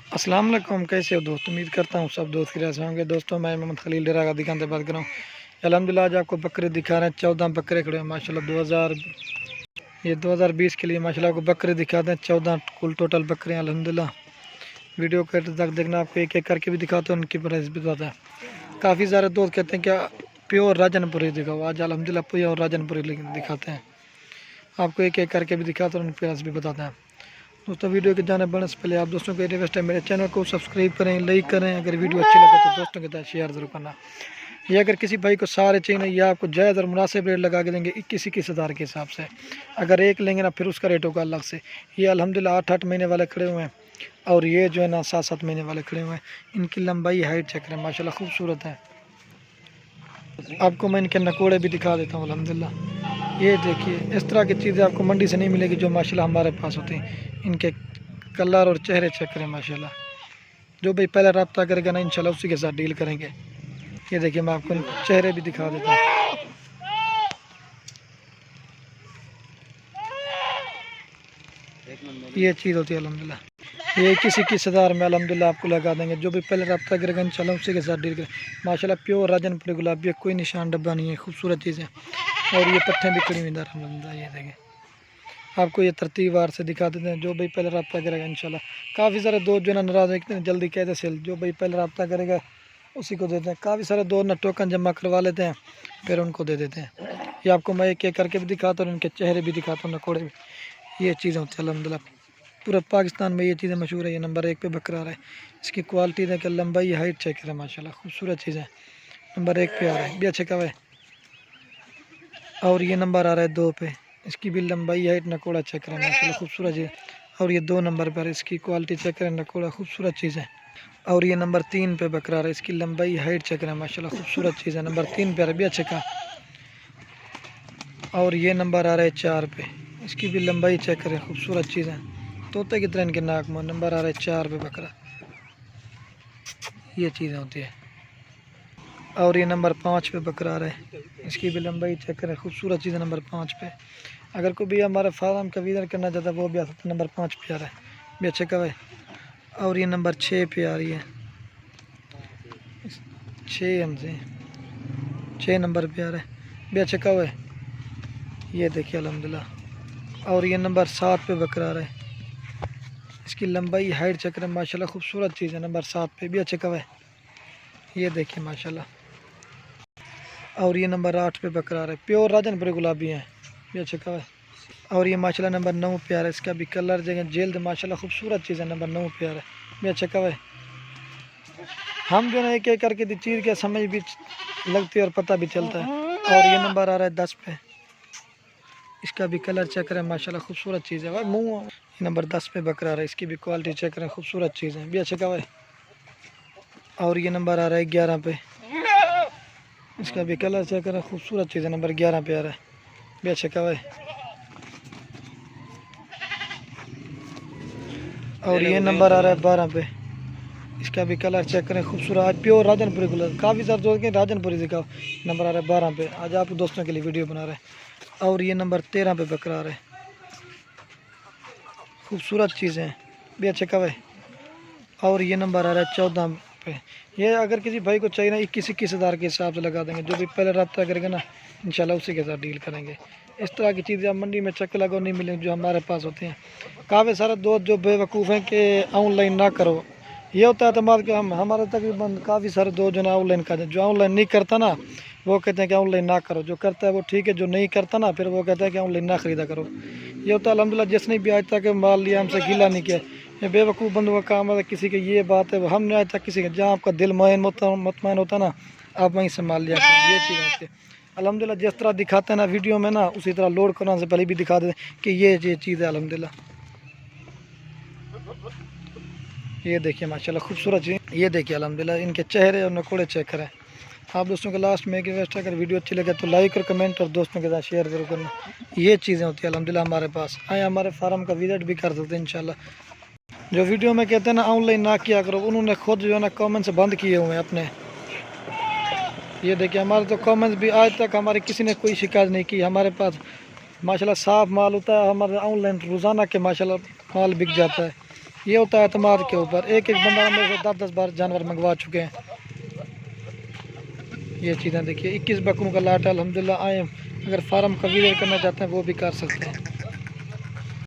अस्सलाम वालेकुम, कैसे हो दोस्त। उम्मीद करता हूँ सब दोस्त खैरियत से होंगे। दोस्तों मैं मोहम्मद खलील डेरा का दुकान से बात कर रहा हूँ। अल्हम्दुलिल्लाह आज आपको बकरे दिखा रहे हैं। 14 बकरे खड़े हैं माशाल्लाह। 2020 के लिए माशाल्लाह आपको बकरे दिखाते हैं। 14 कुल टोटल बकरे हैं अल्हम्दुलिल्लाह। वीडियो के तक देखना, आपको एक एक करके भी दिखाते हैं, उनकी प्राइस भी बताते हैं। काफ़ी सारे दोस्त कहते हैं क्या प्योर राजनपुरी दिखाओ, आज अल्हम्दुलिल्लाह प्योर राजनपुरी दिखाते हैं। आपको एक एक करके भी दिखाते हैं, उनकी प्राइस भी बताते हैं। दोस्तों वीडियो के जाने बढ़ने से पहले आप दोस्तों को रिक्वेस्ट है, मेरे चैनल को सब्सक्राइब करें, लाइक करें। अगर वीडियो अच्छी लगे तो दोस्तों के साथ शेयर जरूर करना। ये अगर किसी भाई को सारे चाहिए या आपको जायज़ और मुनासिब रेट लगा के देंगे 21,000 के हिसाब से। अगर एक लेंगे ना फिर उसका रेट होगा अलग से। ये अल्हम्दुलिल्लाह 8-8 महीने वाले खड़े हुए हैं और ये जो है ना 7-7 महीने वाले खड़े हुए हैं। इनकी लंबाई हाइट चेक करें माशाल्लाह खूबसूरत है। आपको मैं इनके नकोड़े भी दिखा देता हूँ अल्हम्दुलिल्लाह। ये देखिए इस तरह की चीज़ें आपको मंडी से नहीं मिलेगी जो माशाल्लाह हमारे पास होती हैं। इनके कलर और चेहरे चेक करें माशाल्लाह। जो भाई पहले रब्ता करेगा ना इंशाल्लाह उसी के साथ डील करेंगे। ये देखिए मैं आपको चेहरे भी दिखा देता हूँ। ये चीज़ होती है अल्हम्दुलिल्लाह। ये 21,000 में अल्हम्दुलिल्लाह आपको लगा देंगे। जो भी पहले रब्ता करेगा इंशाल्लाह उसी के साथ डील करें। माशाल्लाह प्योर राजनपुरी गुलाबी है, कोई निशान डब्बा नहीं है, खूबसूरत चीज़ है। और ये पट्टे भी खड़ी हुई अल्हम्दुलिल्लाह। ये देखें आपको ये तरतीब वार से दिखा देते हैं। जो भाई पहले रब्ता करेगा इंशाल्लाह। काफ़ी सारे दोस्त जो है ना नाराज़ है, इतने जल्दी कहते सेल। जो भाई पहले रब्ता करेगा उसी को देते हैं। काफ़ी सारे दोस्त ना टोकन जमा करवा लेते हैं फिर उनको दे देते हैं। ये आपको मैं एक एक करके भी दिखाता हूँ, उनके चेहरे भी दिखाता हूँ, नकोड़े भी। ये चीज़ें होती है अल्हम्दुलिल्लाह। पूरे पाकिस्तान में ये चीज़ें मशहूर है। ये नंबर 1 पे बकरा रहा है। इसकी क्वालिटी देखिए, लंबाई हाइट चेक करें माशाल्लाह खूबसूरत चीज़ है। नंबर 1 पे आ रहा है, भी अच्छे का है। और ये नंबर आ रहा है 2 पे। इसकी भी लंबाई हाइट नकोड़ा चेक करें माशाल्लाह खूबसूरत चीज़। और ये 2 नंबर पर, इसकी क्वालिटी चेक करें, नकोड़ा खूबसूरत चीज़ है। और ये नंबर 3 पे बकरा रहा है। इसकी लंबाई हाइट चेक करें माशाल्लाह खूबसूरत चीज़ है। नंबर 3 पे आ रहा है, भी अच्छे का। और ये नंबर आ रहा है 4 पे। इसकी भी लंबाई चेक करें, खूबसूरत चीज़ है। तोते की तरह इनके नाक में। नंबर आ रहा है 4 पे बकरा। ये चीज़ें होती है। और ये नंबर 5 पे बकरा आ रहा है। इसकी भी लंबाई चेक करें, खूबसूरत चीज़ है। नंबर 5 पे अगर कोई भी हमारे फार्म का विजिट करना चाहता है वो भी आ सकता है। नंबर 5 पे आ रहा है, भी अच्छे का है। और ये नंबर 6 पे आ रही है। 6 हमसे 6 नंबर पे आ रहा है, भी अच्छे का है। ये देखिए अल्हम्दुलिल्लाह। और ये नंबर 7 पे बकरा रहा है। इसकी लंबाई हाइट चेक करें माशाल्लाह खूबसूरत चीज़ है। नंबर 7 पे भी अच्छे का है। ये देखिए माशाल्लाह। और ये नंबर 8 पे बकरा रहा है। प्योर राजनपुरी गुलाबी है, भी अच्छे का है। और ये माशाल्लाह नंबर 9 पे आ रहा है। इसका भी कलर जगह जेल्द माशाल्लाह खूबसूरत चीज़ है। नंबर 9 पे आ रहा है, भी अच्छा का है। हम जो है एक एक करके चीज़ के समझ भी लगती है और पता भी चलता है। और ये नंबर आ रहा है 10 पे। इसका भी कलर चेक करें माशाल्लाह खूबसूरत चीज़ है। मुँह नंबर 10 पे बकरा रहा है। इसकी भी क्वालिटी चेक करें, खूबसूरत चीज़ है, भी अच्छा का है। और ये नंबर आ रहा है 11 पे। इसका भी कलर चेक करें, खूबसूरत चीज़ है। नंबर 11 पे आ रहा है, भी अच्छा का है। और ये नंबर आ रहा है 12 पे। इसका भी कलर चेक करें, खूबसूरत। आज प्योर राजनपुरी कलर। काफ़ी सारे दोस्त के राजनपुरी दिखाओ। नंबर आ रहा है 12 पे। आज आप दोस्तों के लिए वीडियो बना रहे हैं। और ये नंबर 13 पे बकरा रहा है। खूबसूरत चीज़ है, भी अच्छे का है। और ये नंबर आ रहा है 14 पे। ये अगर किसी भाई को चाहिए ना 21,000 के हिसाब से लगा देंगे। जो भी पहले रब्ता करेगा ना इंशाल्लाह उसी के साथ डील करेंगे। इस तरह की चीज़ें आप मंडी में चक्कर लगाओ नहीं मिलेंगी जो हमारे पास होते हैं। काफ़ी सारे दोस्त जो बेवकूफ़ हैं कि ऑनलाइन ना करो। ये होता है अतमाद कि हम हमारे तकरीबन काफ़ी सारे दोस्त जो ना ऑनलाइन का जो ऑनलाइन नहीं करता ना वो कहते हैं कि ऑनलाइन ना करो। जो करता है वो ठीक है, जो नहीं करता ना फिर वो कहता है कि ऑनलाइन ना ख़रीदा करो। ये होता है अल्हम्दुलिल्लाह। जिसने भी आज तक माल लिया हमसे गिला नहीं किया। ये बेवकूफ़ बंदों का काम है। किसी की ये बात है, हमने आज तक किसी के जहाँ आपका दिल मुतमईन होता ना आप वहीं से माल लिया करें। ये चीज़ होती है अल्हम्दुलिल्लाह। जिस तरह दिखाते हैं ना वीडियो में ना उसी तरह लोड करने से पहले भी दिखा देते कि ये चीज़ है अल्हम्दुलिल्लाह। ये देखिए माशाल्लाह खूबसूरत चीज़। ये देखिए अल्हम्दुलिल्लाह इनके चेहरे और नकोड़े चेक करें। आप दोस्तों के लास्ट में एक रिक्वेस्ट है, अगर वीडियो अच्छी लगे तो लाइक और कमेंट और दोस्तों के साथ शेयर जरूर करना। ये चीज़ें होती है अल्हम्दुलिल्लाह हमारे पास। आए हमारे फार्म का विजिट भी कर सकते हैं इंशाल्लाह। जो वीडियो में कहते हैं ना ऑनलाइन ना किया करो, उन्होंने खुद जो है ना कमेंट से बंद किए हुए हैं अपने। ये देखिए हमारे तो कमेंट्स भी आज तक हमारे किसी ने कोई शिकायत नहीं की। हमारे पास माशाल्लाह साफ़ माल होता है। हमारे ऑनलाइन रोज़ाना के माशाल्लाह माल बिक जाता है। ये होता है एतमाद के ऊपर। एक एक बंदा मेरे से 10-10 बार जानवर मंगवा चुके हैं। ये चीज़ें देखिए, 21 बकरों का लाट है अल्हम्दुलिल्लाह। आए अगर फार्म का विजिट करना चाहते हैं वो भी कर सकते हैं।